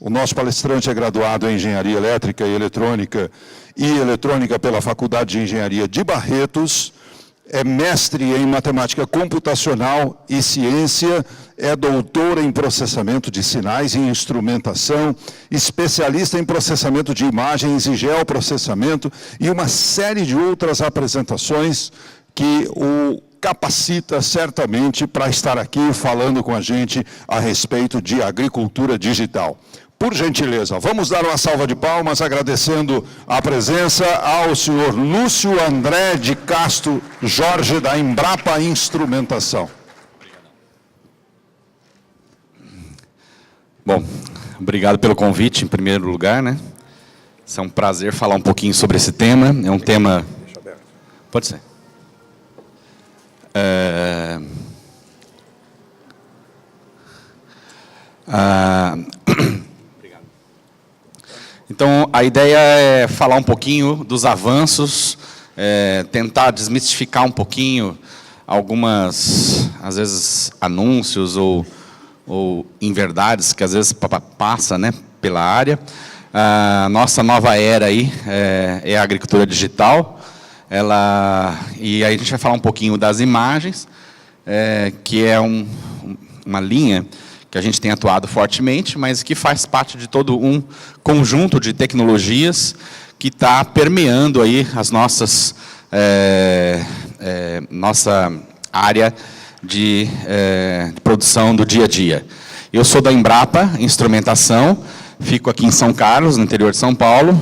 O nosso palestrante é graduado em Engenharia Elétrica e Eletrônica pela Faculdade de Engenharia de Barretos, é mestre em Matemática Computacional e Ciência, é doutor em Processamento de Sinais e Instrumentação, especialista em Processamento de Imagens e Geoprocessamento e uma série de outras apresentações que o capacita certamente para estar aqui falando com a gente a respeito de agricultura digital. Por gentileza, vamos dar uma salva de palmas agradecendo a presença ao senhor Lúcio André de Castro Jorge, da Embrapa Instrumentação. Bom, obrigado pelo convite, em primeiro lugar, né? É um prazer falar um pouquinho sobre esse tema. É um tema... Pode ser. Então, a ideia é falar um pouquinho dos avanços, tentar desmistificar um pouquinho algumas, às vezes, anúncios ou inverdades que às vezes passa, né, pela área. A nossa nova era aí é a agricultura digital. E aí a gente vai falar um pouquinho das imagens, que é uma linha que a gente tem atuado fortemente, mas que faz parte de todo um conjunto de tecnologias que está permeando aí as nossa área de produção do dia a dia. Eu sou da Embrapa Instrumentação, fico aqui em São Carlos, no interior de São Paulo.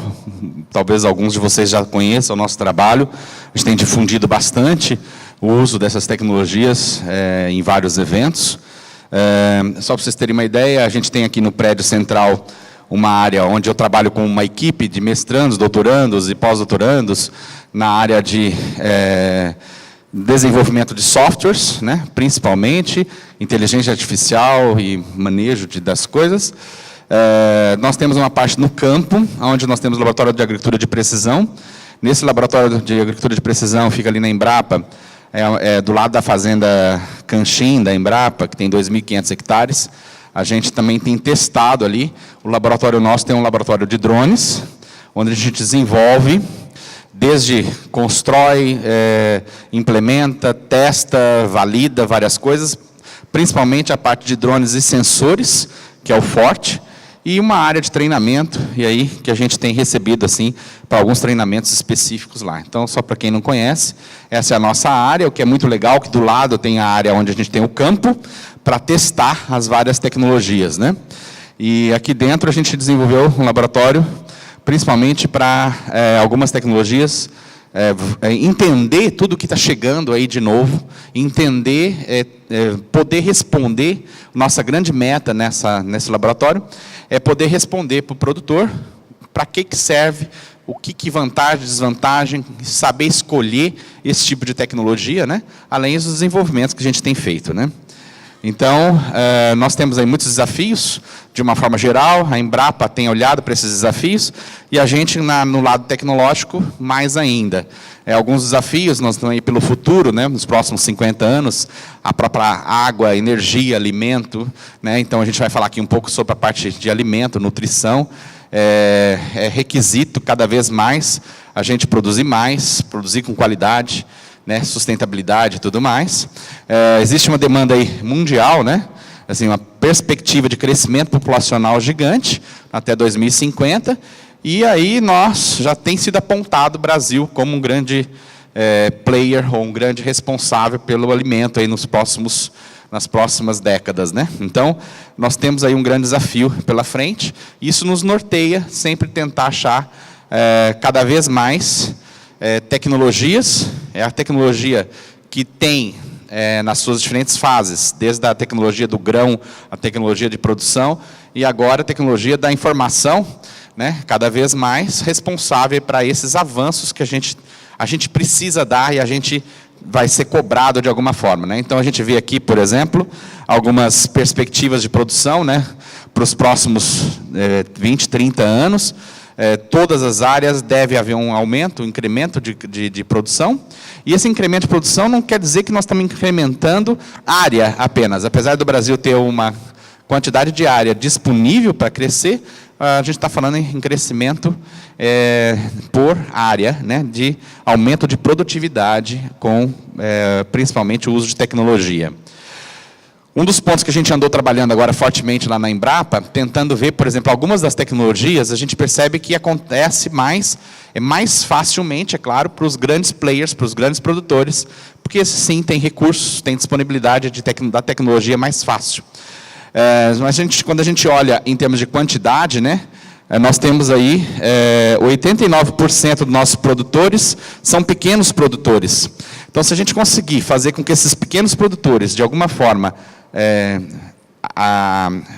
Talvez alguns de vocês já conheçam o nosso trabalho. A gente tem difundido bastante o uso dessas tecnologias em vários eventos. Só para vocês terem uma ideia, a gente tem aqui no prédio central uma área onde eu trabalho com uma equipe de mestrandos, doutorandos e pós-doutorandos na área de desenvolvimento de softwares, né, principalmente, inteligência artificial e manejo das coisas. Nós temos uma parte no campo, onde nós temos o laboratório de agricultura de precisão. Nesse laboratório de agricultura de precisão, fica ali na Embrapa, do lado da fazenda Canchim, da Embrapa, que tem 2.500 hectares. A gente também tem testado ali. O laboratório nosso tem um laboratório de drones, onde a gente desenvolve, desde constrói, implementa, testa, valida várias coisas, principalmente a parte de drones e sensores, que é o forte, e uma área de treinamento, e aí que a gente tem recebido assim para alguns treinamentos específicos lá. Então, só para quem não conhece, essa é a nossa área, o que é muito legal, que do lado tem a área onde a gente tem o campo, para testar as várias tecnologias, né? E aqui dentro a gente desenvolveu um laboratório, principalmente para algumas tecnologias, entender tudo que está chegando aí de novo, entender, poder responder. Nossa grande meta nesse laboratório é poder responder para o produtor para que serve, o que vantagem, desvantagem, saber escolher esse tipo de tecnologia, né? Além dos desenvolvimentos que a gente tem feito, né? Então, nós temos aí muitos desafios, de uma forma geral, a Embrapa tem olhado para esses desafios, e a gente, no lado tecnológico, mais ainda. Alguns desafios, nós estamos aí pelo futuro, né, nos próximos 50 anos, a própria água, energia, alimento, né, então a gente vai falar aqui um pouco sobre a parte de alimento, nutrição. É requisito cada vez mais a gente produzir mais, produzir com qualidade, né, sustentabilidade e tudo mais. Existe uma demanda aí mundial, né, assim, uma perspectiva de crescimento populacional gigante até 2050, e aí já tem sido apontado o Brasil como um grande player ou um grande responsável pelo alimento aí nas próximas décadas, né? Então, nós temos aí um grande desafio pela frente, e isso nos norteia sempre tentar achar cada vez mais tecnologias. É a tecnologia que tem nas suas diferentes fases, desde a tecnologia do grão, a tecnologia de produção, e agora a tecnologia da informação, né, cada vez mais responsável para esses avanços que a gente precisa dar e a gente vai ser cobrado de alguma forma, né? Então, a gente vê aqui, por exemplo, algumas perspectivas de produção, né, para os próximos 20, 30 anos. Todas as áreas deve haver um aumento, um incremento de produção. E esse incremento de produção não quer dizer que nós estamos incrementando área apenas. Apesar do Brasil ter uma quantidade de área disponível para crescer, a gente está falando em crescimento por área, né, de aumento de produtividade com, principalmente, o uso de tecnologia. Um dos pontos que a gente andou trabalhando agora fortemente lá na Embrapa, tentando ver, por exemplo, algumas das tecnologias, a gente percebe que acontece mais facilmente, é claro, para os grandes players, para os grandes produtores, porque esses sim têm recursos, têm disponibilidade da tecnologia mais fácil. Mas quando a gente olha em termos de quantidade, né, nós temos aí 89% dos nossos produtores são pequenos produtores. Então, se a gente conseguir fazer com que esses pequenos produtores, de alguma forma,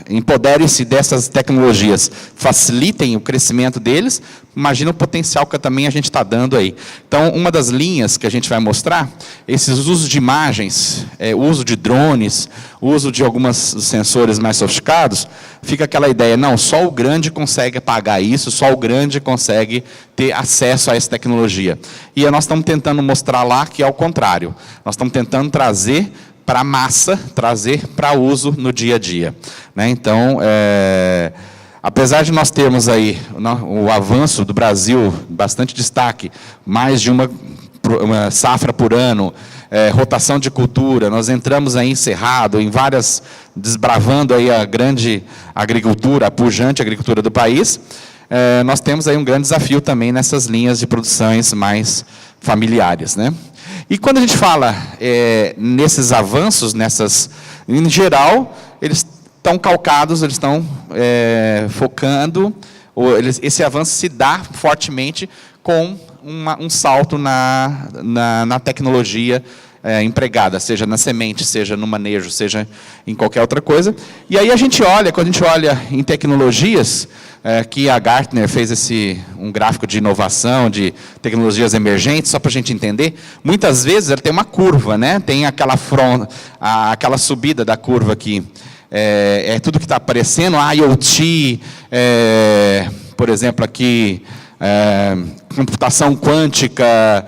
empoderem-se dessas tecnologias, facilitem o crescimento deles, imagina o potencial que também a gente está dando aí. Então, uma das linhas que a gente vai mostrar, esses usos de imagens, uso de drones, uso de alguns sensores mais sofisticados, fica aquela ideia, não, só o grande consegue pagar isso, só o grande consegue ter acesso a essa tecnologia. E nós estamos tentando mostrar lá que é o contrário. Nós estamos tentando trazer para a massa, trazer para uso no dia a dia, né? Então, apesar de nós termos aí o avanço do Brasil, bastante destaque, mais de uma safra por ano, rotação de cultura, nós entramos aí em Cerrado, em várias, desbravando aí a grande agricultura, a pujante agricultura do país, nós temos aí um grande desafio também nessas linhas de produções mais familiares, né? E quando a gente fala nesses avanços, em geral, eles estão calcados, eles estão focando, esse avanço se dá fortemente com um salto na tecnologia empregada, seja na semente, seja no manejo, seja em qualquer outra coisa. E aí quando a gente olha em tecnologias, que a Gartner fez um gráfico de inovação, de tecnologias emergentes, só para a gente entender, muitas vezes ela tem uma curva, né? Tem aquela subida da curva aqui, tudo que está aparecendo, IoT, por exemplo, aqui, computação quântica,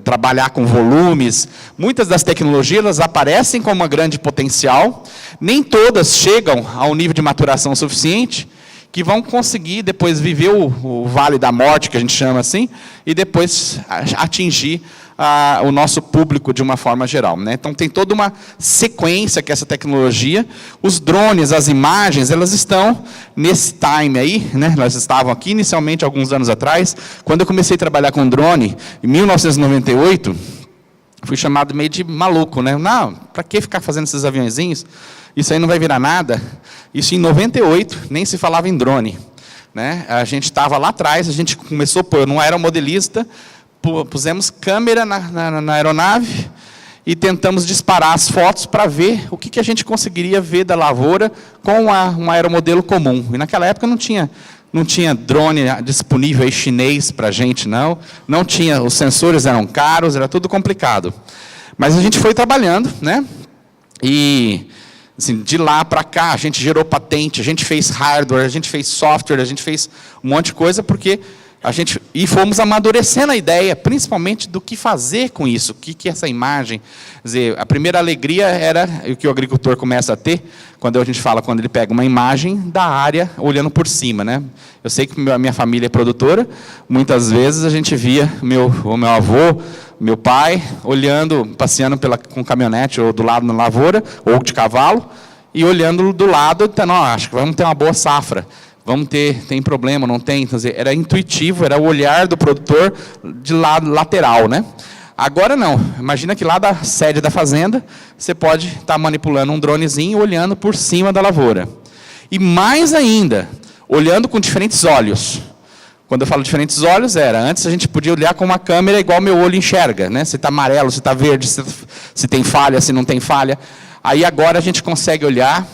trabalhar com volumes. Muitas das tecnologias elas aparecem com uma grande potencial, nem todas chegam ao nível de maturação suficiente, que vão conseguir depois viver o vale da morte, que a gente chama assim, e depois atingir o nosso público de uma forma geral, né? Então, tem toda uma sequência que essa tecnologia, os drones, as imagens, elas estão nesse time aí, né? Elas estavam aqui inicialmente, alguns anos atrás. Quando eu comecei a trabalhar com drone, em 1998, fui chamado meio de maluco, né? Não, para que ficar fazendo esses aviãozinhos? Isso aí não vai virar nada. Isso em 98, nem se falava em drone, né? A gente estava lá atrás, a gente começou, eu não era modelista, pusemos câmera na aeronave e tentamos disparar as fotos para ver o que a gente conseguiria ver da lavoura com um aeromodelo comum. E naquela época não tinha drone disponível aí chinês para a gente, não tinha, os sensores eram caros, era tudo complicado. Mas a gente foi trabalhando, né? E assim, de lá para cá a gente gerou patente, a gente fez hardware, a gente fez software, a gente fez um monte de coisa, porque e fomos amadurecendo a ideia, principalmente do que fazer com isso, o que essa imagem. Quer dizer, a primeira alegria era o que o agricultor começa a ter, quando a gente fala, quando ele pega uma imagem da área, olhando por cima, né? Eu sei que a minha família é produtora, muitas vezes a gente via o meu avô, meu pai, passeando com caminhonete, ou do lado na lavoura, ou de cavalo, e olhando do lado, então, acho que vamos ter uma boa safra. Tem problema, não tem? Quer dizer, era intuitivo, era o olhar do produtor de lado lateral, né? Agora não. Imagina que lá da sede da fazenda, você pode estar manipulando um dronezinho, olhando por cima da lavoura. E mais ainda, olhando com diferentes olhos. Quando eu falo diferentes olhos, antes a gente podia olhar com uma câmera igual meu olho enxerga, né? Se está amarelo, se está verde, se tem falha, se não tem falha. Aí agora a gente consegue olhar,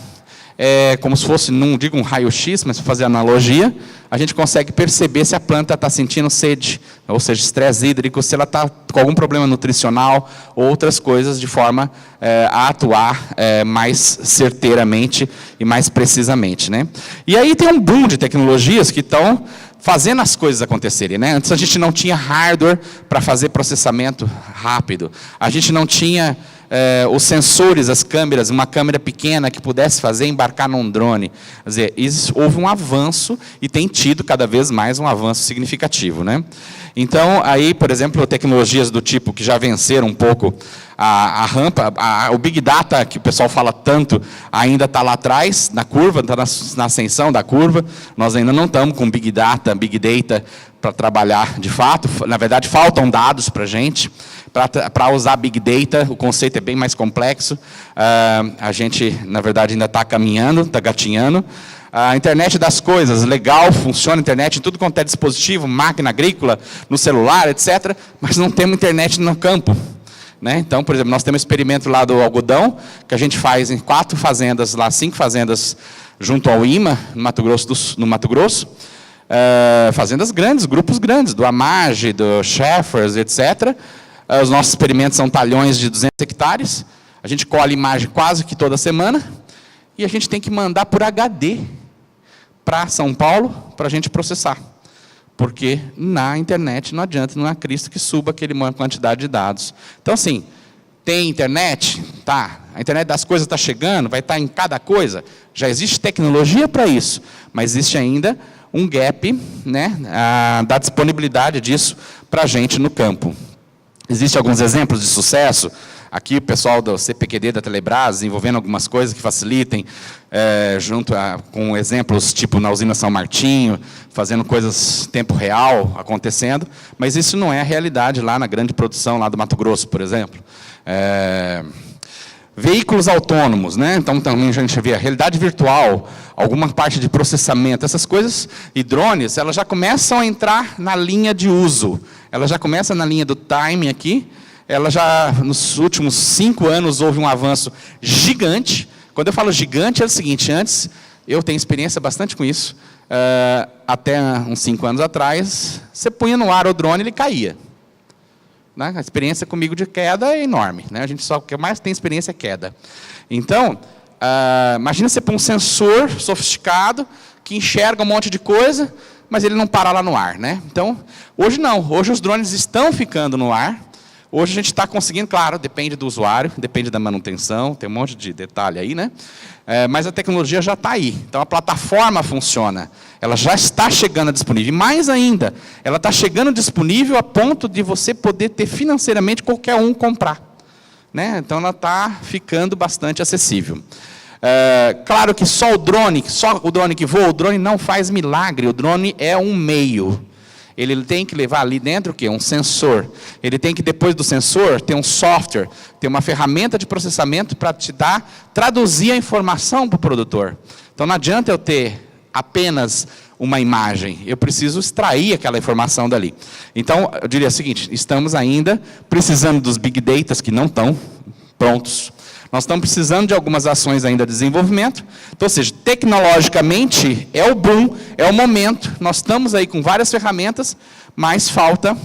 como se fosse, não digo um raio-x, mas para fazer analogia, a gente consegue perceber se a planta está sentindo sede, ou seja, estresse hídrico, se ela está com algum problema nutricional, ou outras coisas, de forma a atuar mais certeiramente e mais precisamente, né? E aí tem um boom de tecnologias que estão fazendo as coisas acontecerem, né? Antes a gente não tinha hardware para fazer processamento rápido, a gente não tinha os sensores, as câmeras, uma câmera pequena que pudesse fazer embarcar num drone. Quer dizer, houve um avanço e tem tido cada vez mais um avanço significativo, né? Então, aí, por exemplo, tecnologias do tipo que já venceram um pouco a rampa, o Big Data, que o pessoal fala tanto, ainda está lá atrás, na curva, está na ascensão da curva. Nós ainda não estamos com Big Data para trabalhar de fato. Na verdade, faltam dados para a gente. Para usar Big Data, o conceito é bem mais complexo. A gente, na verdade, ainda está caminhando, está gatinhando. A internet das coisas, legal, funciona a internet em tudo quanto é dispositivo, máquina agrícola, no celular, etc. Mas não temos internet no campo. Né? Então, por exemplo, nós temos um experimento lá do algodão, que a gente faz em 4 fazendas, lá 5 fazendas, junto ao IMA, no Mato Grosso. Fazendas grandes, grupos grandes, do Amage, do Sheffers, etc. Os nossos experimentos são talhões de 200 hectares. A gente colhe imagem quase que toda semana. E a gente tem que mandar por HD para São Paulo, para a gente processar. Porque na internet não adianta, não é Cristo que suba aquela quantidade de dados. Então, assim, tem internet? Tá. A internet das coisas está chegando, vai estar em cada coisa. Já existe tecnologia para isso, mas existe ainda um gap, né, da disponibilidade disso para a gente no campo. Existem alguns exemplos de sucesso. Aqui o pessoal do CPQD da Telebrás, desenvolvendo algumas coisas que facilitem, com exemplos tipo na usina São Martinho, fazendo coisas em tempo real acontecendo, mas isso não é a realidade lá na grande produção lá do Mato Grosso, por exemplo. Veículos autônomos, né? Então também a gente vê a realidade virtual, alguma parte de processamento, essas coisas, e drones, elas já começam a entrar na linha de uso. Ela já começa na linha do time aqui. Ela já, nos últimos 5 anos, houve um avanço gigante. Quando eu falo gigante, é o seguinte, antes, eu tenho experiência bastante com isso, até uns 5 anos atrás, você punha no ar o drone e ele caía. Né? A experiência comigo de queda é enorme. Né? A gente só, o que mais tem experiência é queda. Então, imagina você pôr um sensor sofisticado, que enxerga um monte de coisa, mas ele não para lá no ar. Né? Então, hoje não. Hoje os drones estão ficando no ar. Hoje a gente está conseguindo, claro, depende do usuário, depende da manutenção, tem um monte de detalhe aí, né? Mas a tecnologia já está aí. Então a plataforma funciona, ela já está chegando disponível. E mais ainda, ela está chegando disponível a ponto de você poder ter financeiramente qualquer um comprar. Né? Então ela está ficando bastante acessível. Claro que só o drone que voa, o drone não faz milagre, o drone é um meio. Ele tem que levar ali dentro o quê? Um sensor. Ele tem que, depois do sensor, ter um software, ter uma ferramenta de processamento para traduzir a informação para o produtor. Então, não adianta eu ter apenas uma imagem. Eu preciso extrair aquela informação dali. Então, eu diria o seguinte, estamos ainda precisando dos Big Data que não estão prontos. Nós estamos precisando de algumas ações ainda de desenvolvimento. Então, ou seja, tecnologicamente é o boom, é o momento. Nós estamos aí com várias ferramentas, mas falta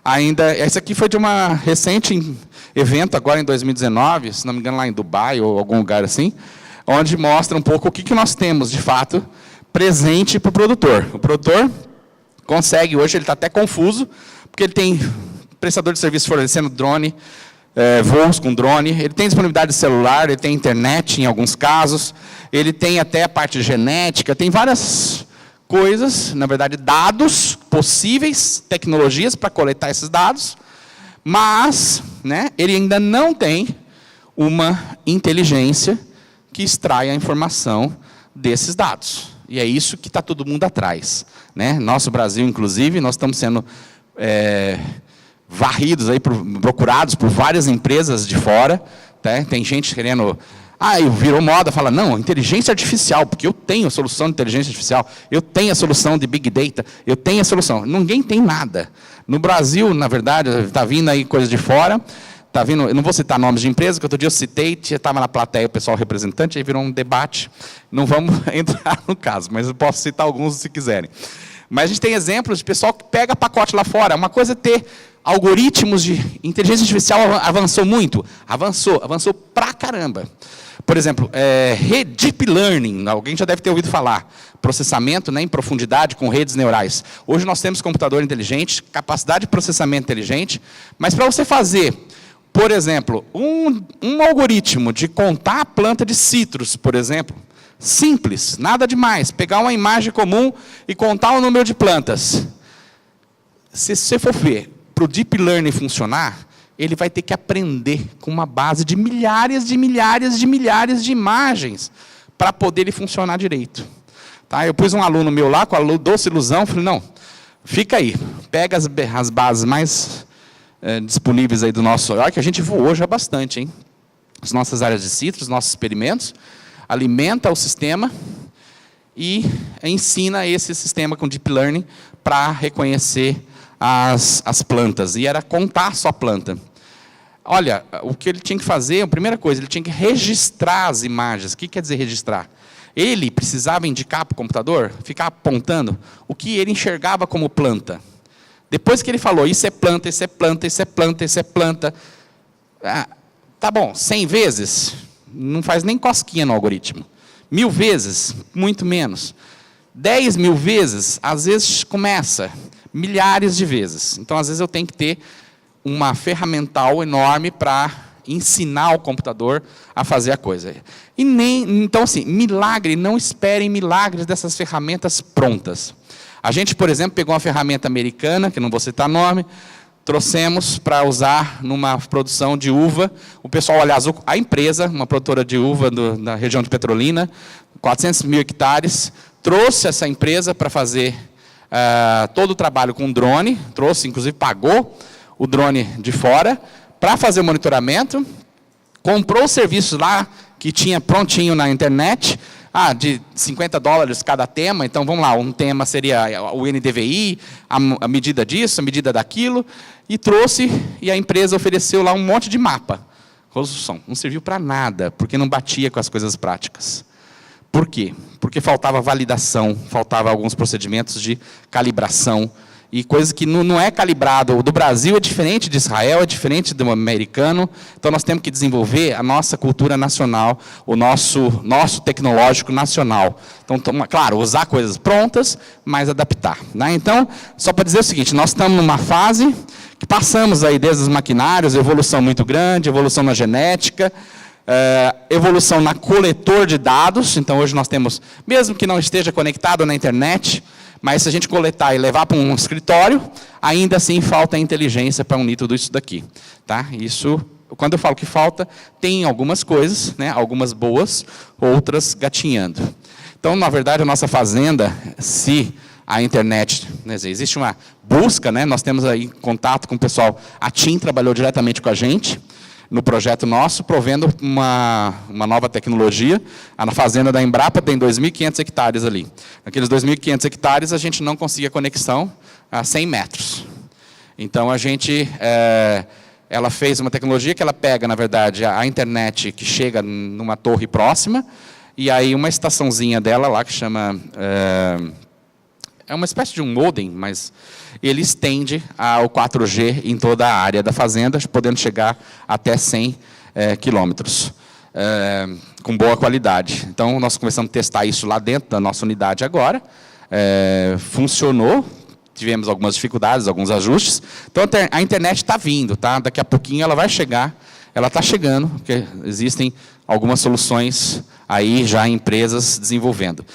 ainda... Esse aqui foi de uma recente evento, agora em 2019, se não me engano lá em Dubai ou algum lugar assim, onde mostra um pouco o que nós temos, de fato, presente para o produtor. O produtor consegue, hoje ele está até confuso, porque ele tem prestador de serviço fornecendo drone, voos com drone, ele tem disponibilidade de celular, ele tem internet em alguns casos, ele tem até a parte genética, tem várias coisas, na verdade dados possíveis, tecnologias para coletar esses dados, mas né, ele ainda não tem uma inteligência que extraia a informação desses dados. E é isso que está todo mundo atrás. Né? Nosso Brasil, inclusive, nós estamos sendo... varridos, aí, procurados por várias empresas de fora. Tá? Tem gente querendo... virou moda, fala, não, inteligência artificial, porque eu tenho a solução de inteligência artificial, eu tenho a solução de Big Data, eu tenho a solução. Ninguém tem nada. No Brasil, na verdade, está vindo aí coisas de fora, está vindo, eu não vou citar nomes de empresas, que outro dia eu citei, estava na plateia o pessoal representante, aí virou um debate, não vamos entrar no caso, mas eu posso citar alguns se quiserem. Mas a gente tem exemplos de pessoal que pega pacote lá fora. Uma coisa é ter algoritmos de inteligência artificial, avançou muito. Avançou pra caramba. Por exemplo, Deep Learning, alguém já deve ter ouvido falar. Processamento, né, em profundidade com redes neurais. Hoje nós temos computador inteligente, capacidade de processamento inteligente, mas para você fazer Por exemplo, um algoritmo de contar a planta de citros, por exemplo, simples, nada demais, pegar uma imagem comum e contar o número de plantas. Se você for ver, para o Deep Learning funcionar, ele vai ter que aprender com uma base de milhares de imagens para poder ele funcionar direito. Tá? Eu pus um aluno meu lá, com a doce ilusão, falei, não, fica aí, pega as bases mais disponíveis aí do nosso... Olha que a gente voou já bastante, hein? As nossas áreas de citros, nossos experimentos, alimenta o sistema e ensina esse sistema com Deep Learning para reconhecer as plantas. E era contar só a planta. Olha, o que ele tinha que fazer, a primeira coisa, ele tinha que registrar as imagens. O que quer dizer registrar? Ele precisava indicar para o computador, ficar apontando o que ele enxergava como planta. Depois que ele falou, isso é planta, isso é planta, isso é planta, isso é planta. Tá bom, 100 vezes, não faz nem cosquinha no algoritmo. 1000 vezes, muito menos. 10.000 vezes, às vezes começa. Milhares de vezes. Então, às vezes, eu tenho que ter uma ferramental enorme para ensinar o computador a fazer a coisa. Então, assim, milagre, não esperem milagres dessas ferramentas prontas. A gente, por exemplo, pegou uma ferramenta americana, que não vou citar nome, trouxemos para usar numa produção de uva. O pessoal, aliás, a empresa, uma produtora de uva da região de Petrolina, 400 mil hectares, trouxe essa empresa para fazer todo o trabalho com drone, trouxe, inclusive pagou o drone de fora, para fazer o monitoramento, comprou os serviços lá, que tinha prontinho na internet, de $50 cada tema, então vamos lá, um tema seria o NDVI, a medida disso, a medida daquilo, e trouxe, e a empresa ofereceu lá um monte de mapa. Resolução, não serviu para nada, porque não batia com as coisas práticas. Por quê? Porque faltava validação, faltava alguns procedimentos de calibração, e coisa que não é calibrado. O do Brasil é diferente de Israel, é diferente do americano, então nós temos que desenvolver a nossa cultura nacional, o nosso tecnológico nacional. Então, claro, usar coisas prontas, mas adaptar. Né? Então, só para dizer o seguinte, nós estamos numa fase que passamos aí desde os maquinários, evolução muito grande, evolução na genética, evolução na coletor de dados. Então, hoje nós temos, mesmo que não esteja conectado na internet, mas se a gente coletar e levar para um escritório, ainda assim falta inteligência para unir tudo isso daqui. Tá? Isso, quando eu falo que falta, tem algumas coisas, né, algumas boas, outras gatinhando. Então, na verdade, a nossa fazenda, se a internet, né, existe uma busca, né, nós temos aí contato com o pessoal, a TIM trabalhou diretamente com a gente, no projeto nosso, provendo uma nova tecnologia. Na fazenda da Embrapa tem 2.500 hectares ali. Naqueles 2.500 hectares, a gente não conseguia conexão a 100 metros. Então, ela fez uma tecnologia que ela pega, na verdade, a internet que chega numa torre próxima, e aí uma estaçãozinha dela lá, que chama... é uma espécie de um modem, mas ele estende o 4G em toda a área da fazenda, podendo chegar até 100 quilômetros, com boa qualidade. Então, nós começamos a testar isso lá dentro da nossa unidade agora. Funcionou, tivemos algumas dificuldades, alguns ajustes. Então, a internet está vindo, tá? Daqui a pouquinho ela vai chegar, ela está chegando, porque existem algumas soluções aí já em empresas desenvolvendo.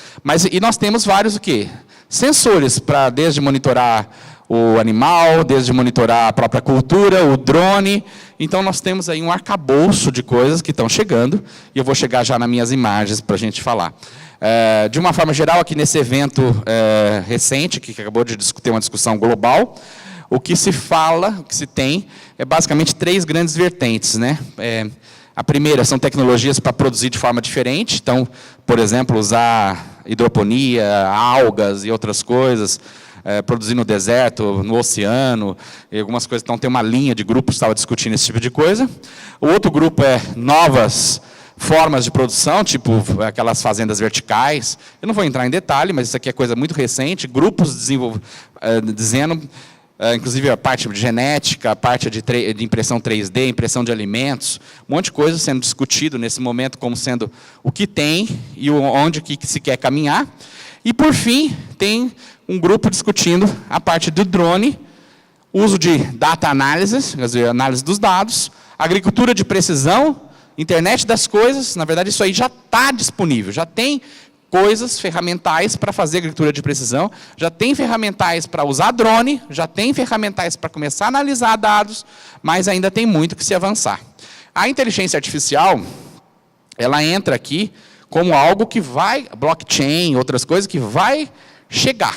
E nós temos vários o quê? Sensores para desde monitorar o animal, desde monitorar a própria cultura, o drone. Então, nós temos aí um arcabouço de coisas que estão chegando, e eu vou chegar já nas minhas imagens para a gente falar. De uma forma geral, aqui nesse evento recente, que acabou de ter uma discussão global, o que se fala, o que se tem, é basicamente 3 grandes vertentes, né? A primeira são tecnologias para produzir de forma diferente. Então, por exemplo, usar hidroponia, algas e outras coisas, produzir no deserto, no oceano, e algumas coisas. Então, tem uma linha de grupos que estava discutindo esse tipo de coisa. O outro grupo é novas formas de produção, tipo aquelas fazendas verticais. Eu não vou entrar em detalhe, mas isso aqui é coisa muito recente. Grupos dizendo... inclusive a parte de genética, a parte de impressão 3D, impressão de alimentos, um monte de coisa sendo discutido nesse momento como sendo o que tem e onde que se quer caminhar. E, por fim, tem um grupo discutindo a parte do drone, uso de data analysis, quer dizer, análise dos dados, agricultura de precisão, internet das coisas. Na verdade, isso aí já está disponível, já tem coisas, ferramentais para fazer agricultura de precisão, já tem ferramentais para usar drone, já tem ferramentais para começar a analisar dados, mas ainda tem muito que se avançar. A inteligência artificial, ela entra aqui como algo que vai, blockchain, outras coisas, que vai chegar,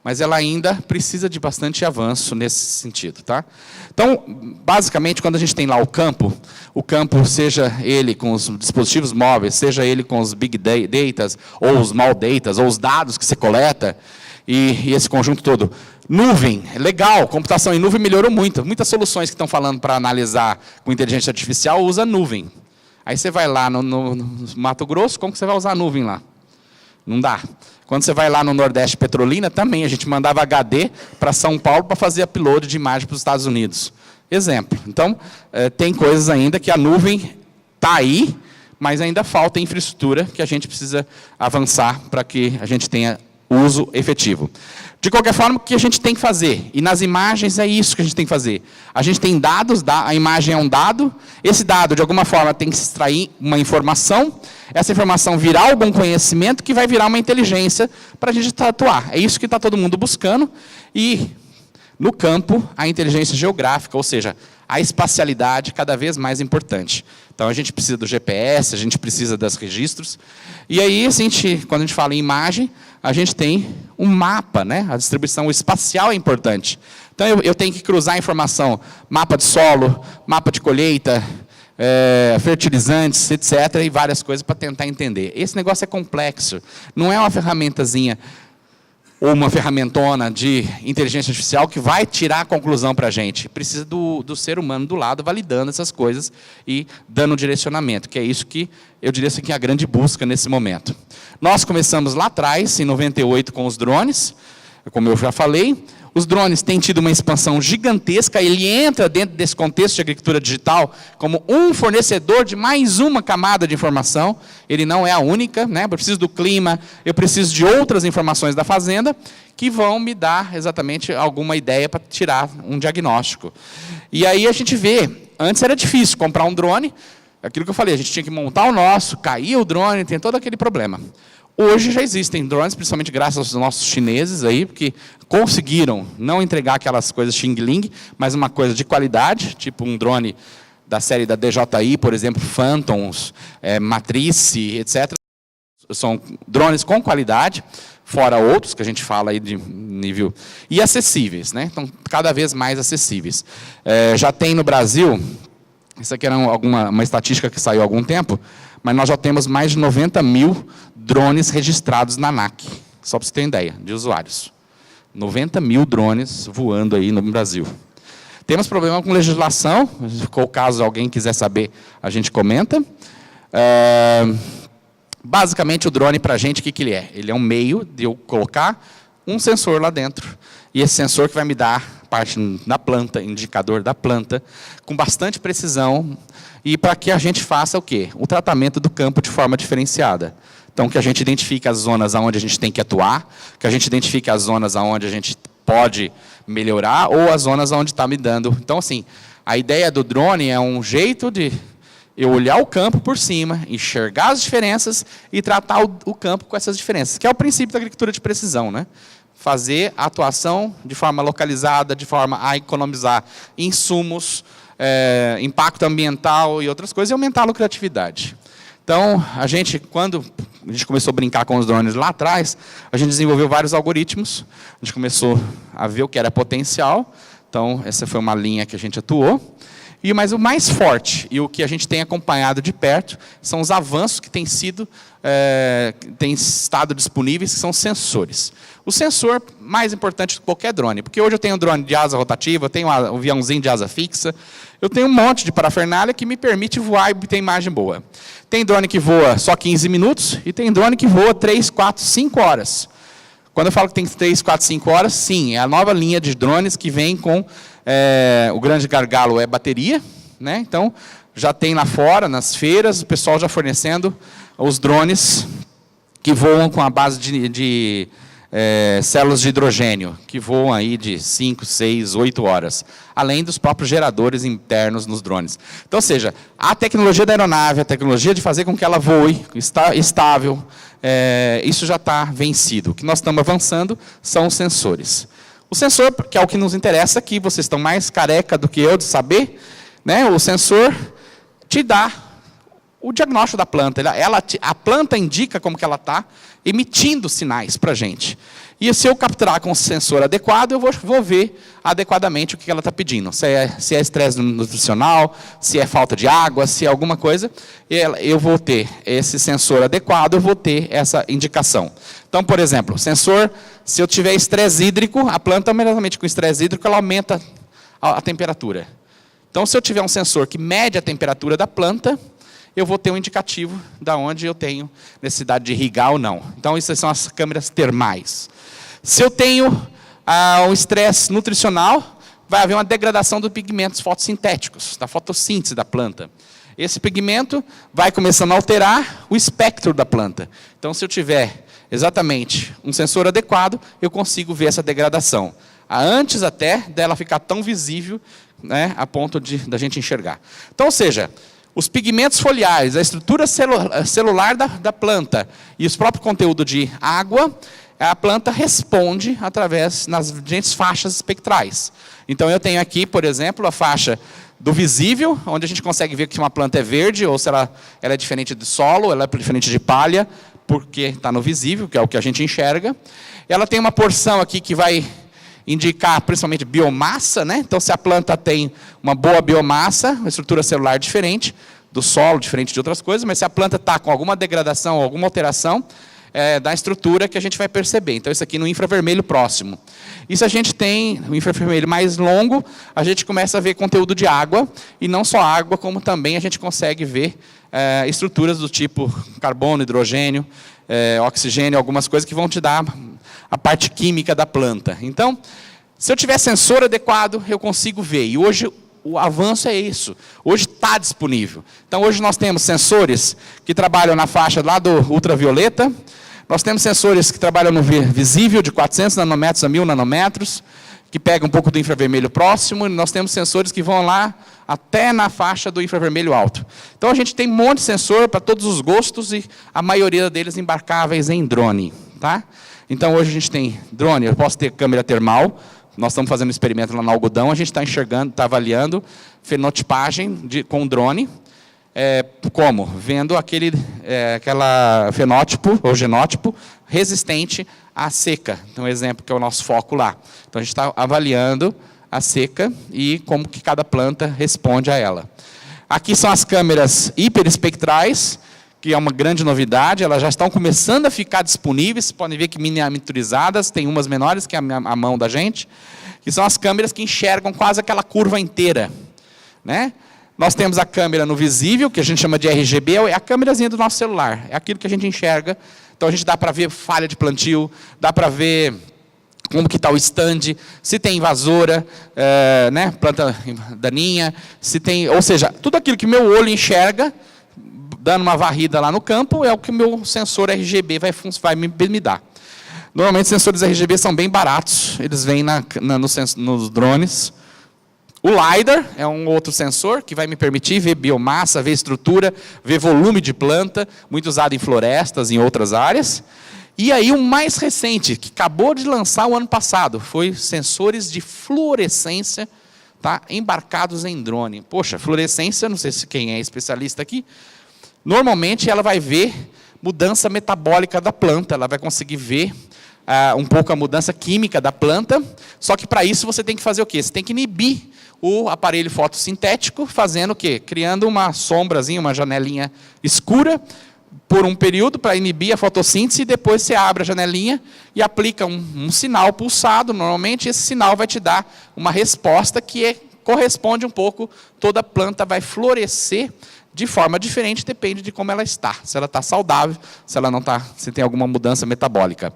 mas ela ainda precisa de bastante avanço nesse sentido. Tá? Então, basicamente, quando a gente tem lá o campo, seja ele com os dispositivos móveis, seja ele com os big data, ou os small data, ou os dados que você coleta, e esse conjunto todo. Nuvem, legal, computação em nuvem melhorou muito. Muitas soluções que estão falando para analisar com inteligência artificial usa nuvem. Aí você vai lá no Mato Grosso, como que você vai usar a nuvem lá? Não dá. Quando você vai lá no Nordeste Petrolina, também a gente mandava HD para São Paulo para fazer upload de imagem para os Estados Unidos. Exemplo. Então, tem coisas ainda que a nuvem está aí, mas ainda falta infraestrutura que a gente precisa avançar para que a gente tenha uso efetivo. De qualquer forma, o que a gente tem que fazer? E nas imagens é isso que a gente tem que fazer. A gente tem dados, a imagem é um dado, esse dado, de alguma forma, tem que extrair uma informação, essa informação virar algum conhecimento que vai virar uma inteligência para a gente atuar. É isso que está todo mundo buscando. E, no campo, a inteligência geográfica, ou seja, a espacialidade cada vez mais importante. Então, a gente precisa do GPS, a gente precisa dos registros. E aí, quando a gente fala em imagem, a gente tem um mapa, né? A distribuição espacial é importante. Então, eu tenho que cruzar a informação, mapa de solo, mapa de colheita, fertilizantes, etc., e várias coisas para tentar entender. Esse negócio é complexo. Não é uma ferramentazinha ou uma ferramentona de inteligência artificial que vai tirar a conclusão para a gente. Precisa do ser humano do lado, validando essas coisas e dando direcionamento, que é isso que eu diria assim, que é a grande busca nesse momento. Nós começamos lá atrás, em 98, com os drones, como eu já falei. Os drones têm tido uma expansão gigantesca, ele entra dentro desse contexto de agricultura digital como um fornecedor de mais uma camada de informação. Ele não é a única, né? Eu preciso do clima, eu preciso de outras informações da fazenda que vão me dar exatamente alguma ideia para tirar um diagnóstico. E aí a gente vê, antes era difícil comprar um drone, aquilo que eu falei, a gente tinha que montar o nosso, caía o drone, tem todo aquele problema. Hoje já existem drones, principalmente graças aos nossos chineses aí, porque conseguiram não entregar aquelas coisas xing-ling, mas uma coisa de qualidade, tipo um drone da série da DJI, por exemplo, Phantoms, Matrice, etc. São drones com qualidade, fora outros que a gente fala aí de nível... E acessíveis, né? Então, cada vez mais acessíveis. Já tem no Brasil, isso aqui era uma estatística que saiu há algum tempo, mas nós já temos mais de 90 mil drones registrados na ANAC, só para você ter uma ideia, de usuários. 90 mil drones voando aí no Brasil. Temos problema com legislação, se ficou o caso, alguém quiser saber, a gente comenta. Basicamente, o drone, para a gente, o que ele é? Ele é um meio de eu colocar um sensor lá dentro, e esse sensor que vai me dar parte da planta, indicador da planta, com bastante precisão, e para que a gente faça o quê? O tratamento do campo de forma diferenciada. Então, que a gente identifique as zonas onde a gente tem que atuar, que a gente identifique as zonas onde a gente pode melhorar, ou as zonas onde está me dando. Então, assim, a ideia do drone é um jeito de eu olhar o campo por cima, enxergar as diferenças e tratar o campo com essas diferenças, que é o princípio da agricultura de precisão, né? Fazer a atuação de forma localizada, de forma a economizar insumos, impacto ambiental e outras coisas, e aumentar a lucratividade. Então, quando a gente começou a brincar com os drones lá atrás, a gente desenvolveu vários algoritmos, a gente começou a ver o que era potencial, então essa foi uma linha que a gente atuou. Mas o mais forte, e o que a gente tem acompanhado de perto, são os avanços que têm estado disponíveis, que são sensores. O sensor mais importante de qualquer drone, porque hoje eu tenho um drone de asa rotativa, eu tenho um aviãozinho de asa fixa, eu tenho um monte de parafernália que me permite voar e ter imagem boa. Tem drone que voa só 15 minutos, e tem drone que voa 3, 4, 5 horas. Quando eu falo que tem 3, 4, 5 horas, sim, é a nova linha de drones que vem com... o grande gargalo é bateria, né? Então, já tem lá fora, nas feiras, o pessoal já fornecendo os drones que voam com a base de células de hidrogênio, que voam aí de 5, 6, 8 horas, além dos próprios geradores internos nos drones. Então, ou seja, a tecnologia da aeronave, a tecnologia de fazer com que ela voe, está estável, isso já está vencido. O que nós estamos avançando são os sensores. O sensor, que é o que nos interessa aqui, vocês estão mais careca do que eu de saber, né? O sensor te dá o diagnóstico da planta. A planta indica como que ela está, emitindo sinais para a gente. E se eu capturar com o sensor adequado, eu vou ver adequadamente o que ela está pedindo. Se é estresse nutricional, se é falta de água, se é alguma coisa, eu vou ter esse sensor adequado, eu vou ter essa indicação. Então, por exemplo, sensor, se eu tiver estresse hídrico, a planta, imediatamente com estresse hídrico, ela aumenta a temperatura. Então, se eu tiver um sensor que mede a temperatura da planta, eu vou ter um indicativo de onde eu tenho necessidade de irrigar ou não. Então, essas são as câmeras termais. Se eu tenho um estresse nutricional, vai haver uma degradação dos pigmentos fotossintéticos, da fotossíntese da planta. Esse pigmento vai começando a alterar o espectro da planta. Então, se eu tiver exatamente um sensor adequado, eu consigo ver essa degradação. Antes até dela ficar tão visível, né, a ponto da gente enxergar. Então, ou seja, os pigmentos foliares, a estrutura celular da planta e os próprios conteúdos de água, a planta responde através nas diferentes faixas espectrais. Então, eu tenho aqui, por exemplo, a faixa do visível, onde a gente consegue ver que uma planta é verde, ou se ela é diferente do solo, ela é diferente de palha, porque está no visível, que é o que a gente enxerga. Ela tem uma porção aqui que vai indicar principalmente biomassa, né? Então, se a planta tem uma boa biomassa, uma estrutura celular diferente do solo, diferente de outras coisas, mas se a planta está com alguma degradação, alguma alteração da estrutura, que a gente vai perceber. Então, isso aqui no infravermelho próximo. E se a gente tem o infravermelho mais longo, a gente começa a ver conteúdo de água, e não só água, como também a gente consegue ver estruturas do tipo carbono, hidrogênio, oxigênio, algumas coisas que vão te dar a parte química da planta. Então, se eu tiver sensor adequado, eu consigo ver. E hoje o avanço é isso. Hoje está disponível. Então, hoje nós temos sensores que trabalham na faixa lá do ultravioleta. Nós temos sensores que trabalham no visível, de 400 nanômetros a 1000 nanômetros, que pega um pouco do infravermelho próximo. E nós temos sensores que vão lá até na faixa do infravermelho alto. Então, a gente tem um monte de sensor para todos os gostos e a maioria deles embarcáveis em drone. Tá? Então, hoje a gente tem drone, eu posso ter câmera termal. Nós estamos fazendo um experimento lá no algodão, a gente está enxergando, está avaliando fenotipagem com drone. Como? Vendo aquela fenótipo ou genótipo resistente à seca. Então, um exemplo que é o nosso foco lá. Então, a gente está avaliando a seca e como que cada planta responde a ela. Aqui são as câmeras hiperespectrais, que é uma grande novidade, elas já estão começando a ficar disponíveis, podem ver que miniaturizadas, tem umas menores que a mão da gente, que são as câmeras que enxergam quase aquela curva inteira. Né? Nós temos a câmera no visível, que a gente chama de RGB, é a câmerazinha do nosso celular, é aquilo que a gente enxerga. Então, a gente dá para ver falha de plantio, dá para ver como que está o stand, se tem invasora, né, planta daninha, se tem, ou seja, tudo aquilo que meu olho enxerga, dando uma varrida lá no campo, é o que o meu sensor RGB vai me dar. Normalmente, os sensores RGB são bem baratos, eles vêm nos drones. O LiDAR é um outro sensor que vai me permitir ver biomassa, ver estrutura, ver volume de planta, muito usado em florestas, em outras áreas. E aí, o mais recente, que acabou de lançar o ano passado, foi sensores de fluorescência, tá, embarcados em drone. Poxa, fluorescência, não sei se quem é especialista aqui, normalmente ela vai ver mudança metabólica da planta, ela vai conseguir ver um pouco a mudança química da planta, só que para isso você tem que fazer o quê? Você tem que inibir o aparelho fotossintético, fazendo o quê? Criando uma sombrazinha, uma janelinha escura, por um período, para inibir a fotossíntese, e depois você abre a janelinha e aplica um sinal pulsado, normalmente esse sinal vai te dar uma resposta que corresponde um pouco, toda planta vai florescer de forma diferente, depende de como ela está. Se ela está saudável, se ela não está, se tem alguma mudança metabólica.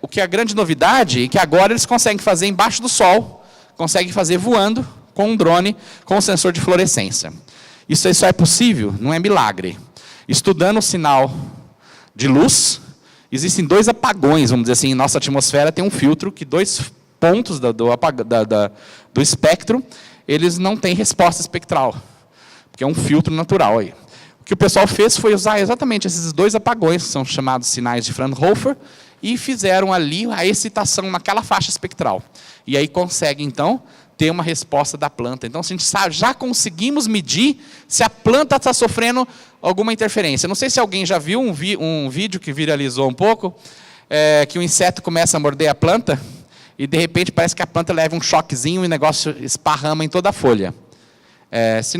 O que é a grande novidade é que agora eles conseguem fazer embaixo do sol, conseguem fazer voando com um drone, com um sensor de fluorescência. Isso é possível? Não é milagre. Estudando o sinal de luz existem 2 apagões, vamos dizer assim, em nossa atmosfera tem um filtro que 2 pontos do espectro, eles não têm resposta espectral, porque é um filtro natural aí. O que o pessoal fez foi usar exatamente esses 2 apagões, que são chamados sinais de Fraunhofer, e fizeram ali a excitação naquela faixa espectral. E aí consegue, então, ter uma resposta da planta. Então, a gente já conseguimos medir se a planta está sofrendo alguma interferência. Não sei se alguém já viu um vídeo que viralizou um pouco, que o inseto começa a morder a planta, e, de repente, parece que a planta leva um choquezinho e o negócio esparrama em toda a folha. Se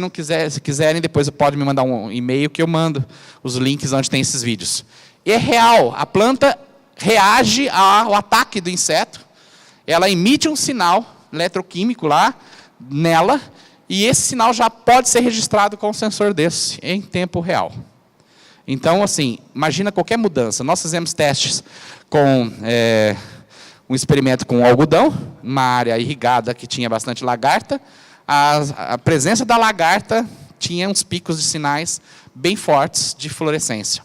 quiserem, depois pode me mandar um e-mail que eu mando os links onde tem esses vídeos. E é real, a planta reage ao ataque do inseto, ela emite um sinal eletroquímico lá nela, e esse sinal já pode ser registrado com um sensor desse, em tempo real. Então, assim, imagina qualquer mudança. Nós fizemos testes com um experimento com algodão, uma área irrigada que tinha bastante lagarta. A presença da lagarta tinha uns picos de sinais bem fortes de fluorescência,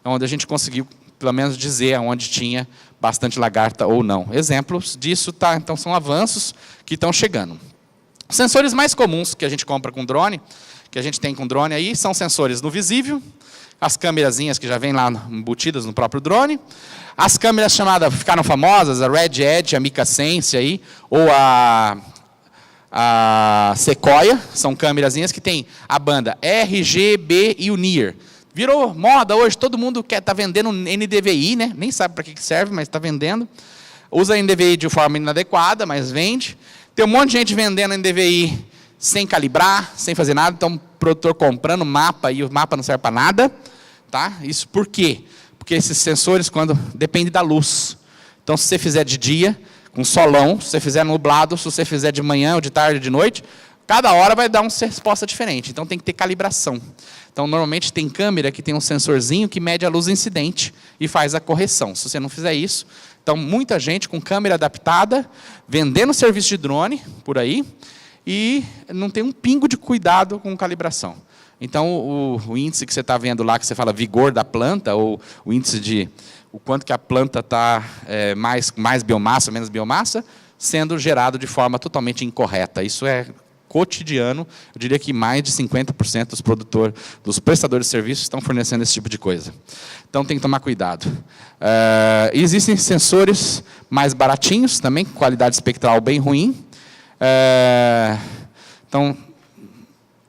onde a gente conseguiu, pelo menos, dizer onde tinha bastante lagarta ou não. Exemplos disso, então, são avanços que estão chegando. Os sensores mais comuns que a gente compra com drone, que a gente tem com drone aí, são sensores no visível, as câmerazinhas que já vêm lá embutidas no próprio drone, as câmeras chamadas, ficaram famosas, a Red Edge, a Mica Sense aí, ou a Sequoia, são câmerazinhas que tem a banda RGB e o NIR. Virou moda hoje, todo mundo está vendendo NDVI, né? Nem sabe para que serve, mas está vendendo. Usa NDVI de forma inadequada, mas vende. Tem um monte de gente vendendo NDVI sem calibrar, sem fazer nada. Então, o produtor comprando mapa e o mapa não serve para nada. Tá? Isso por quê? Porque esses sensores, depende da luz. Então, se você fizer de dia, com solão, se você fizer nublado, se você fizer de manhã ou de tarde ou de noite, cada hora vai dar uma resposta diferente. Então, tem que ter calibração. Então, normalmente, tem câmera que tem um sensorzinho que mede a luz incidente e faz a correção. Se você não fizer isso, então, muita gente com câmera adaptada, vendendo serviço de drone por aí, e não tem um pingo de cuidado com calibração. Então, o índice que você está vendo lá, que você fala vigor da planta, ou o índice de o quanto que a planta está mais biomassa, menos biomassa, sendo gerado de forma totalmente incorreta. Isso é cotidiano, eu diria que mais de 50% dos prestadores de serviços estão fornecendo esse tipo de coisa. Então, tem que tomar cuidado. Existem sensores mais baratinhos também, com qualidade espectral bem ruim. Então,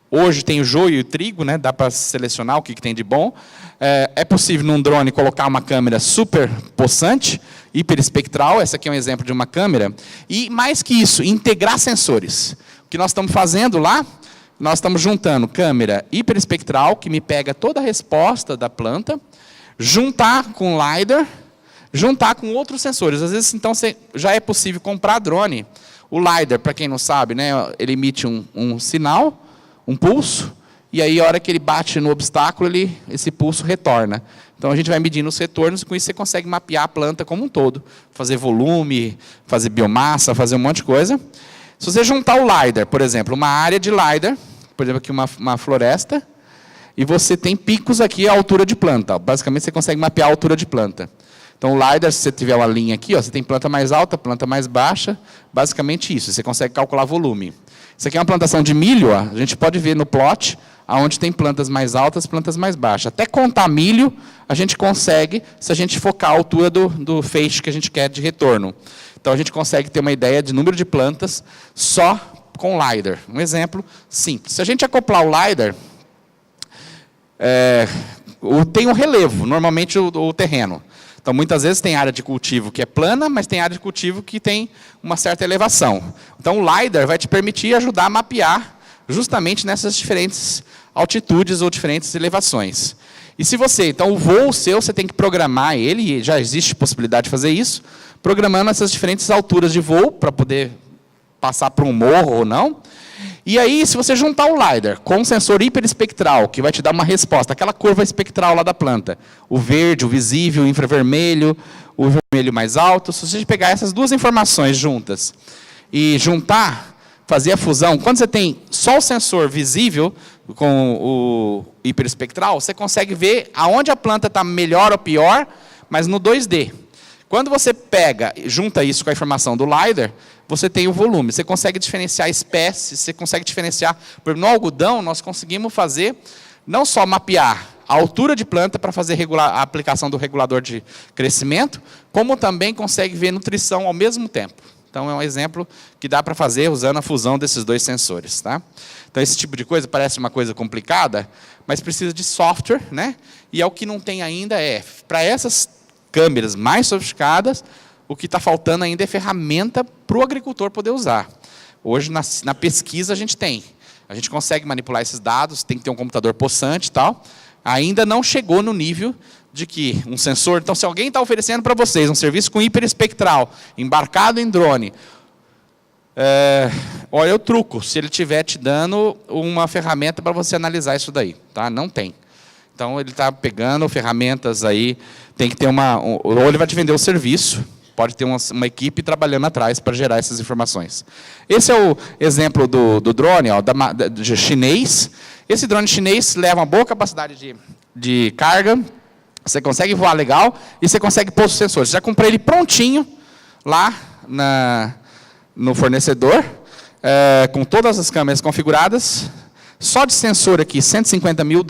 hoje tem o joio e o trigo, né? Dá para selecionar o que tem de bom. É possível, num drone, colocar uma câmera super possante, hiperespectral. Essa aqui é um exemplo de uma câmera. E, mais que isso, integrar sensores. O que nós estamos fazendo lá, nós estamos juntando câmera hiperespectral, que me pega toda a resposta da planta, juntar com LiDAR, juntar com outros sensores. Às vezes, então, já é possível comprar drone. O LiDAR, para quem não sabe, né, ele emite um sinal, um pulso, e aí, a hora que ele bate no obstáculo, esse pulso retorna. Então, a gente vai medindo os retornos, e com isso você consegue mapear a planta como um todo. Fazer volume, fazer biomassa, fazer um monte de coisa. Se você juntar o LiDAR, por exemplo, uma área de LiDAR, por exemplo, aqui uma floresta, e você tem picos aqui à altura de planta. Basicamente, você consegue mapear a altura de planta. Então, o LiDAR, se você tiver uma linha aqui, você tem planta mais alta, planta mais baixa, basicamente isso. Você consegue calcular volume. Isso aqui é uma plantação de milho, a gente pode ver no plot, onde tem plantas mais altas, plantas mais baixas. Até contar milho, a gente consegue, se a gente focar a altura do feixe que a gente quer de retorno. Então, a gente consegue ter uma ideia de número de plantas só com LiDAR. Um exemplo simples. Se a gente acoplar o LiDAR, tem um relevo, normalmente o terreno. Então, muitas vezes tem área de cultivo que é plana, mas tem área de cultivo que tem uma certa elevação. Então, o LiDAR vai te permitir ajudar a mapear justamente nessas diferentes altitudes ou diferentes elevações. E se então, o voo seu, você tem que programar ele, e já existe possibilidade de fazer isso, programando essas diferentes alturas de voo, para poder passar por um morro ou não. E aí, se você juntar o LiDAR com um sensor hiperespectral, que vai te dar uma resposta, aquela curva espectral lá da planta, o verde, o visível, o infravermelho, o vermelho mais alto, se você pegar essas duas informações juntas e juntar, fazer a fusão, quando você tem só o sensor visível com o hiperespectral, você consegue ver aonde a planta está melhor ou pior, mas no 2D. Quando você pega, junta isso com a informação do LiDAR, você tem o volume. Você consegue diferenciar espécies, você consegue diferenciar... Por exemplo, no algodão, nós conseguimos fazer, não só mapear a altura de planta para fazer a aplicação do regulador de crescimento, como também consegue ver nutrição ao mesmo tempo. Então, é um exemplo que dá para fazer usando a fusão desses dois sensores. Tá? Então, esse tipo de coisa parece uma coisa complicada, mas precisa de software, né? E o que não tem ainda para essas câmeras mais sofisticadas, o que está faltando ainda é ferramenta para o agricultor poder usar. Hoje, na pesquisa, a gente tem. A gente consegue manipular esses dados, tem que ter um computador possante e tal. Ainda não chegou no nível de que um sensor... Então, se alguém está oferecendo para vocês um serviço com hiperespectral, embarcado em drone, olha o truco, se ele estiver te dando uma ferramenta para você analisar isso daí. Tá? Não tem. Então, ele está pegando ferramentas aí, tem que ter ou ele vai te vender o serviço, pode ter uma equipe trabalhando atrás para gerar essas informações. Esse é o exemplo do drone, ó, de chinês. Esse drone chinês leva uma boa capacidade de carga, você consegue voar legal e você consegue pôr os sensores. Já comprei ele prontinho lá no fornecedor, com todas as câmeras configuradas. Só de sensor aqui, $150 mil.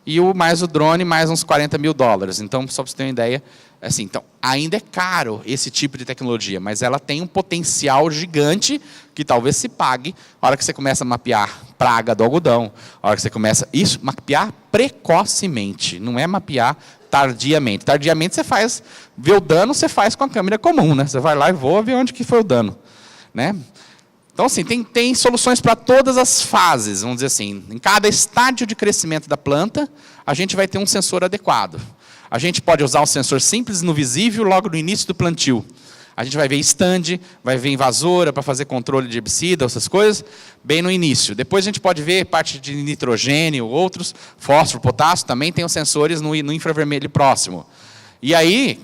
E mais o drone, mais uns $40 mil. Então, só para você ter uma ideia, assim, então, ainda é caro esse tipo de tecnologia, mas ela tem um potencial gigante que talvez se pague na hora que você começa a mapear praga do algodão, na hora que você começa... Isso, mapear precocemente, não é mapear tardiamente. Tardiamente, você vê o dano, você faz com a câmera comum, né? Você vai lá e voa, vê onde que foi o dano, né? Então, assim, tem soluções para todas as fases, vamos dizer assim. Em cada estágio de crescimento da planta, a gente vai ter um sensor adequado. A gente pode usar um sensor simples no visível logo no início do plantio. A gente vai ver stand, vai ver invasora para fazer controle de herbicida, essas coisas, bem no início. Depois a gente pode ver parte de nitrogênio, outros, fósforo, potássio, também tem os sensores no infravermelho próximo. E aí,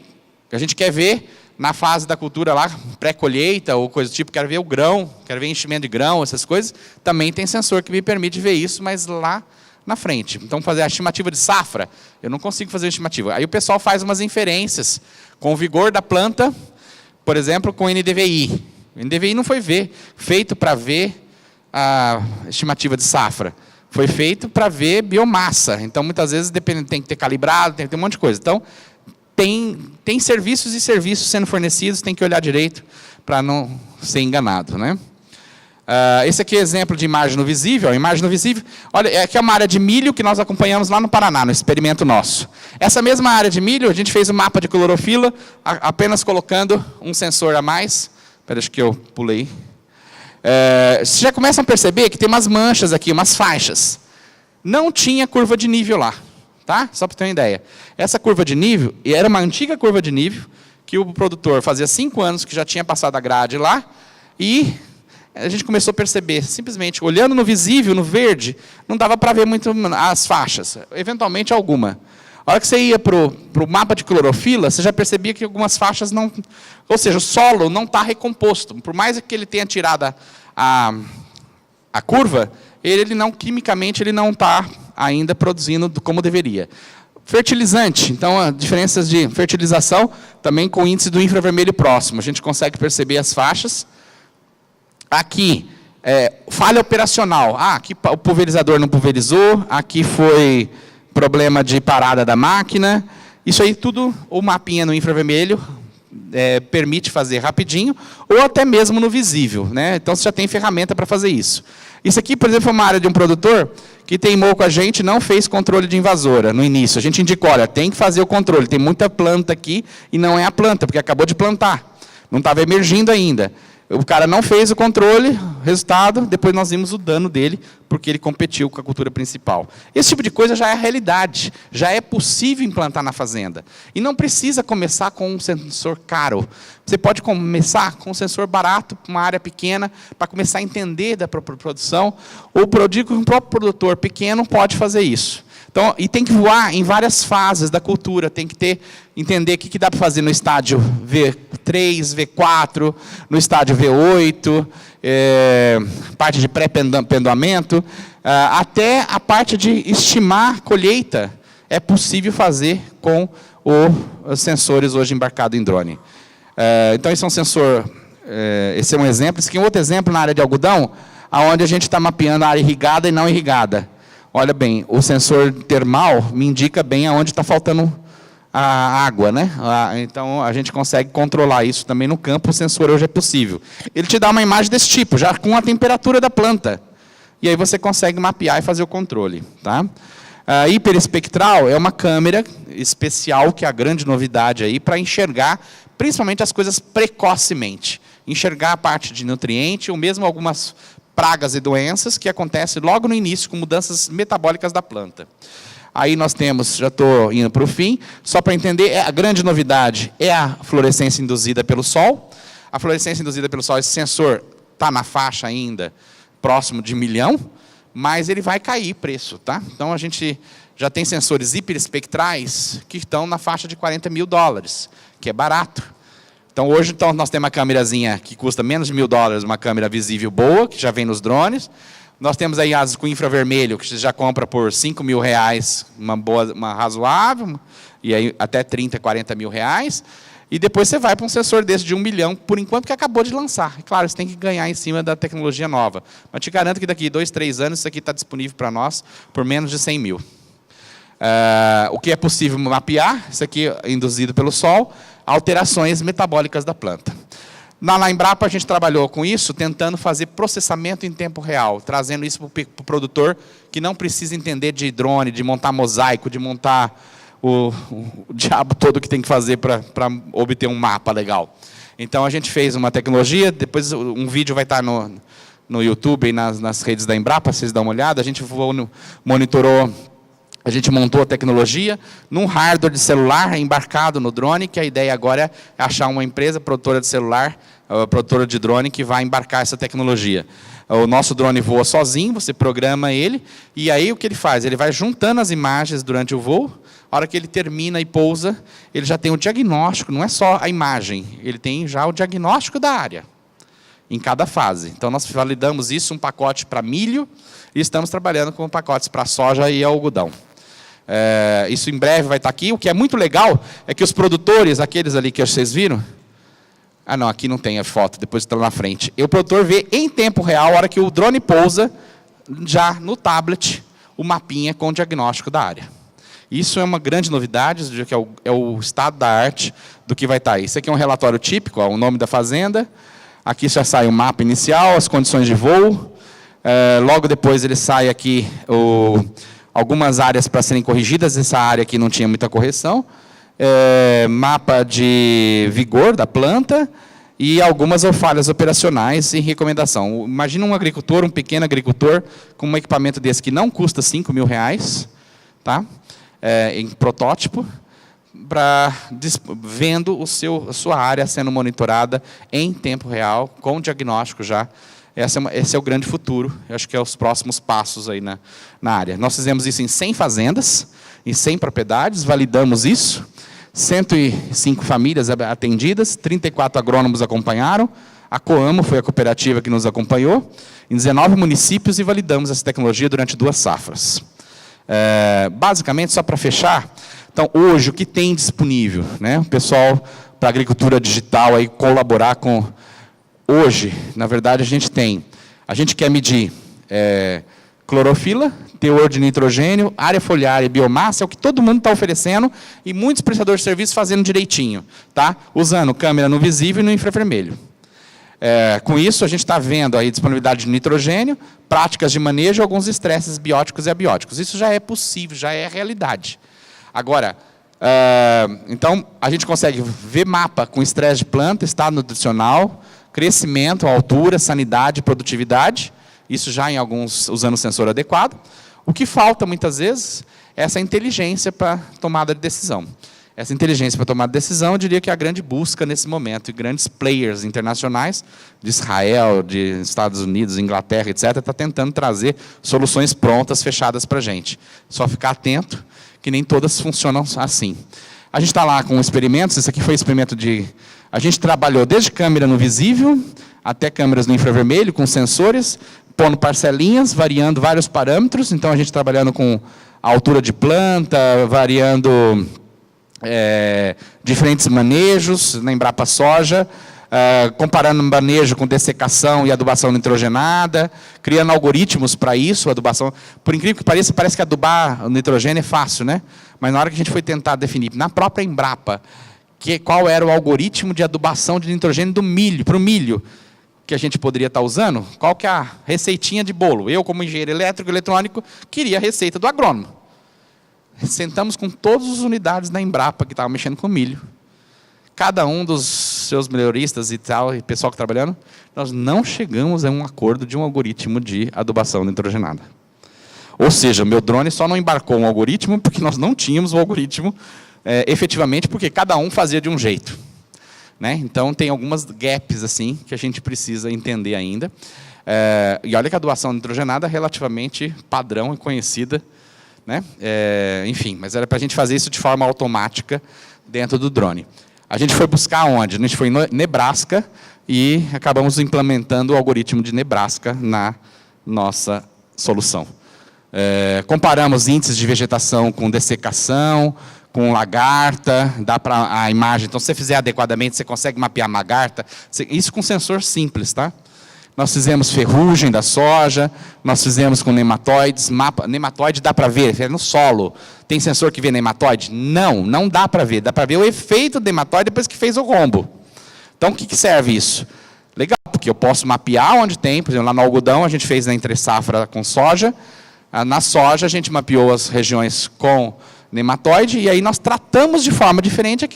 a gente quer ver... Na fase da cultura lá, pré-colheita ou coisa do tipo, quero ver o grão, quero ver enchimento de grão, essas coisas, também tem sensor que me permite ver isso, mas lá na frente. Então, fazer a estimativa de safra, eu não consigo fazer a estimativa. Aí o pessoal faz umas inferências com o vigor da planta, por exemplo, com o NDVI. O NDVI não foi feito para ver a estimativa de safra. Foi feito para ver biomassa. Então, muitas vezes, tem que ter calibrado, tem que ter um monte de coisa. Então, tem serviços e serviços sendo fornecidos, tem que olhar direito para não ser enganado, né? Esse aqui é exemplo de imagem no visível. Imagem no visível, olha, aqui é uma área de milho que nós acompanhamos lá no Paraná, no experimento nosso. Essa mesma área de milho, a gente fez um mapa de clorofila, apenas colocando um sensor a mais. Espera, acho que eu pulei. Vocês já começam a perceber que tem umas manchas aqui, umas faixas. Não tinha curva de nível lá. Tá? Só para ter uma ideia. Essa curva de nível era uma antiga curva de nível que o produtor fazia 5 anos que já tinha passado a grade lá e a gente começou a perceber, simplesmente, olhando no visível, no verde, não dava para ver muito as faixas, eventualmente alguma. A hora que você ia para o mapa de clorofila, você já percebia que algumas faixas não... Ou seja, o solo não está recomposto. Por mais que ele tenha tirado a curva, quimicamente, ele não está ainda produzindo como deveria. Fertilizante, então, diferenças de fertilização, também com o índice do infravermelho próximo. A gente consegue perceber as faixas. Aqui, falha operacional. Aqui o pulverizador não pulverizou, aqui foi problema de parada da máquina. Isso aí tudo, o mapinha no infravermelho, permite fazer rapidinho, ou até mesmo no visível, né? Então, você já tem ferramenta para fazer isso. Isso aqui, por exemplo, é uma área de um produtor que teimou com a gente, não fez controle de invasora no início. A gente indicou, olha, tem que fazer o controle, tem muita planta aqui, e não é a planta, porque acabou de plantar. Não estava emergindo ainda. O cara não fez o controle, resultado, depois nós vimos o dano dele, porque ele competiu com a cultura principal. Esse tipo de coisa já é a realidade, já é possível implantar na fazenda. E não precisa começar com um sensor caro. Você pode começar com um sensor barato, uma área pequena, para começar a entender da própria produção. Ou o próprio produtor pequeno pode fazer isso. Então, e tem que voar em várias fases da cultura, tem que entender o que dá para fazer no estágio V3, V4, no estágio V8, parte de pré-pendoamento, até a parte de estimar colheita, é possível fazer com os sensores hoje embarcados em drone. Então, esse é um sensor, esse é um exemplo. Esse aqui é um outro exemplo na área de algodão, onde a gente está mapeando a área irrigada e não irrigada. Olha bem, o sensor termal me indica bem aonde está faltando a água, né? Então, a gente consegue controlar isso também no campo, o sensor hoje é possível. Ele te dá uma imagem desse tipo, já com a temperatura da planta. E aí você consegue mapear e fazer o controle. Tá? A hiperespectral é uma câmera especial, que é a grande novidade aí, para enxergar, principalmente as coisas precocemente. Enxergar a parte de nutriente, ou mesmo algumas pragas e doenças que acontecem logo no início, com mudanças metabólicas da planta. Aí nós temos, já estou indo para o fim, só para entender, a grande novidade é a fluorescência induzida pelo sol. A fluorescência induzida pelo sol, esse sensor está na faixa ainda, próximo de 1 milhão, mas ele vai cair preço. Tá? Então, a gente já tem sensores hiperespectrais que estão na faixa de $40 mil, que é barato. Então, hoje nós temos uma câmerazinha que custa menos de $1.000, uma câmera visível boa, que já vem nos drones. Nós temos aí as com infravermelho, que você já compra por R$5 mil, uma razoável, e aí até 30, 40 mil reais. E depois você vai para um sensor desse de 1 milhão, por enquanto, que acabou de lançar. É claro, você tem que ganhar em cima da tecnologia nova. Mas te garanto que daqui 2, 3 anos, isso aqui está disponível para nós por menos de 100 mil. O que é possível mapear, isso aqui é induzido pelo sol, alterações metabólicas da planta. Na Embrapa, a gente trabalhou com isso, tentando fazer processamento em tempo real, trazendo isso para o produtor, que não precisa entender de drone, de montar mosaico, de montar o diabo todo que tem que fazer para obter um mapa legal. Então, a gente fez uma tecnologia, depois um vídeo vai estar no YouTube e nas redes da Embrapa, vocês dão uma olhada. A gente monitorou, a gente montou a tecnologia num hardware de celular embarcado no drone, que a ideia agora é achar uma empresa produtora de celular, produtora de drone, que vai embarcar essa tecnologia. O nosso drone voa sozinho, você programa ele, e aí o que ele faz? Ele vai juntando as imagens durante o voo. A hora que ele termina e pousa, ele já tem o diagnóstico, não é só a imagem, ele tem já o diagnóstico da área, em cada fase. Então, nós validamos isso, um pacote para milho, e estamos trabalhando com pacotes para soja e algodão. Isso em breve vai estar aqui. O que é muito legal é que os produtores, aqueles ali que vocês viram, não, aqui não tem a foto, depois está lá na frente. E o produtor vê em tempo real, a hora que o drone pousa, já no tablet, o mapinha com o diagnóstico da área. Isso é uma grande novidade, que é o estado da arte do que vai estar aí. Isso aqui é um relatório típico, o nome da fazenda. Aqui já sai o mapa inicial, as condições de voo. Logo depois ele sai aqui algumas áreas para serem corrigidas. Essa área aqui não tinha muita correção. Mapa de vigor da planta e algumas falhas operacionais e recomendação. Imagina um agricultor, um pequeno agricultor, com um equipamento desse que não custa R$5 mil, tá? Em protótipo, vendo a sua área sendo monitorada em tempo real, com diagnóstico já. Esse é o grande futuro, eu acho que é os próximos passos aí na área. Nós fizemos isso em 100 fazendas, em 100 propriedades, validamos isso, 105 famílias atendidas, 34 agrônomos acompanharam, a Coamo foi a cooperativa que nos acompanhou, em 19 municípios, e validamos essa tecnologia durante 2 safras. Basicamente, só para fechar, então, hoje, o que tem disponível, né? O pessoal, para a agricultura digital, aí, colaborar com... Hoje, na verdade, a gente quer medir clorofila, teor de nitrogênio, área foliar e biomassa, é o que todo mundo está oferecendo, e muitos prestadores de serviço fazendo direitinho, tá? Usando câmera no visível e no infravermelho. Com isso, a gente está vendo aí disponibilidade de nitrogênio, práticas de manejo, alguns estresses bióticos e abióticos. Isso já é possível, já é realidade. Agora, então, a gente consegue ver mapa com estresse de planta, estado nutricional, crescimento, altura, sanidade, produtividade. Isso já em alguns, usando o sensor adequado. O que falta, muitas vezes, é essa inteligência para tomada de decisão. Essa inteligência para tomar decisão, eu diria que é a grande busca nesse momento, e grandes players internacionais, de Israel, de Estados Unidos, Inglaterra, etc., está tentando trazer soluções prontas, fechadas para a gente. Só ficar atento, que nem todas funcionam assim. A gente está lá com experimentos, esse aqui foi experimento de... A gente trabalhou desde câmera no visível, até câmeras no infravermelho, com sensores, pondo parcelinhas, variando vários parâmetros. Então, a gente trabalhando com a altura de planta, variando diferentes manejos na Embrapa Soja, comparando manejo com dessecação e adubação nitrogenada, criando algoritmos para isso, adubação. Por incrível que pareça, parece que adubar o nitrogênio é fácil, né? Mas na hora que a gente foi tentar definir, na própria Embrapa, qual era o algoritmo de adubação de nitrogênio do milho, para o milho, que a gente poderia estar usando, qual que é a receitinha de bolo? Eu, como engenheiro elétrico e eletrônico, queria a receita do agrônomo. Sentamos com todas as unidades da Embrapa que estavam mexendo com milho. Cada um dos seus melhoristas e tal, e pessoal que está trabalhando, nós não chegamos a um acordo de um algoritmo de adubação nitrogenada. Ou seja, o meu drone só não embarcou um algoritmo porque nós não tínhamos o algoritmo efetivamente, porque cada um fazia de um jeito. Né? Então, tem algumas gaps assim, que a gente precisa entender ainda. E olha que a adubação nitrogenada é relativamente padrão e conhecida. Né? Enfim, mas era para a gente fazer isso de forma automática dentro do drone. A gente foi buscar onde? A gente foi em Nebraska e acabamos implementando o algoritmo de Nebraska na nossa solução. Comparamos índices de vegetação com dessecação, com lagarta, dá para a imagem. Então, se você fizer adequadamente, você consegue mapear a lagarta. Isso com sensor simples, tá? Nós fizemos ferrugem da soja, nós fizemos com nematóides. Nematóide dá para ver, é no solo. Tem sensor que vê nematóide? Não, não dá para ver. Dá para ver o efeito do nematóide depois que fez o rombo. Então, o que serve isso? Legal, porque eu posso mapear onde tem, por exemplo, lá no algodão, a gente fez na entre safra com soja. Na soja, a gente mapeou as regiões com nematóide, e aí nós tratamos de forma diferente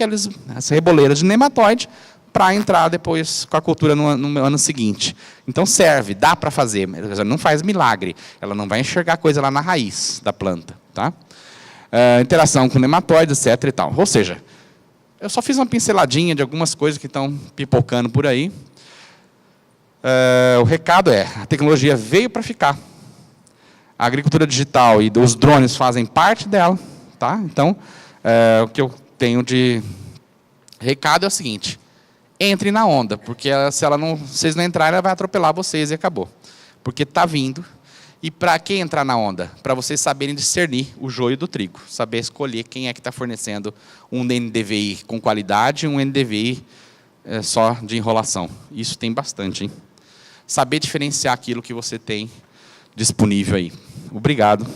as reboleiras de nematóide, para entrar depois com a cultura no ano seguinte. Então serve, dá para fazer, mas não faz milagre. Ela não vai enxergar coisa lá na raiz da planta. Tá? Interação com nematóides, etc. E tal. Ou seja, eu só fiz uma pinceladinha de algumas coisas que estão pipocando por aí. O recado é, a tecnologia veio para ficar. A agricultura digital e os drones fazem parte dela. Tá? Então, o que eu tenho de recado é o seguinte: entre na onda, porque se vocês não entrarem, ela vai atropelar vocês e acabou. Porque está vindo. E para quem entrar na onda? Para vocês saberem discernir o joio do trigo. Saber escolher quem é que está fornecendo um NDVI com qualidade e um NDVI só de enrolação. Isso tem bastante, hein? Saber diferenciar aquilo que você tem disponível aí. Obrigado.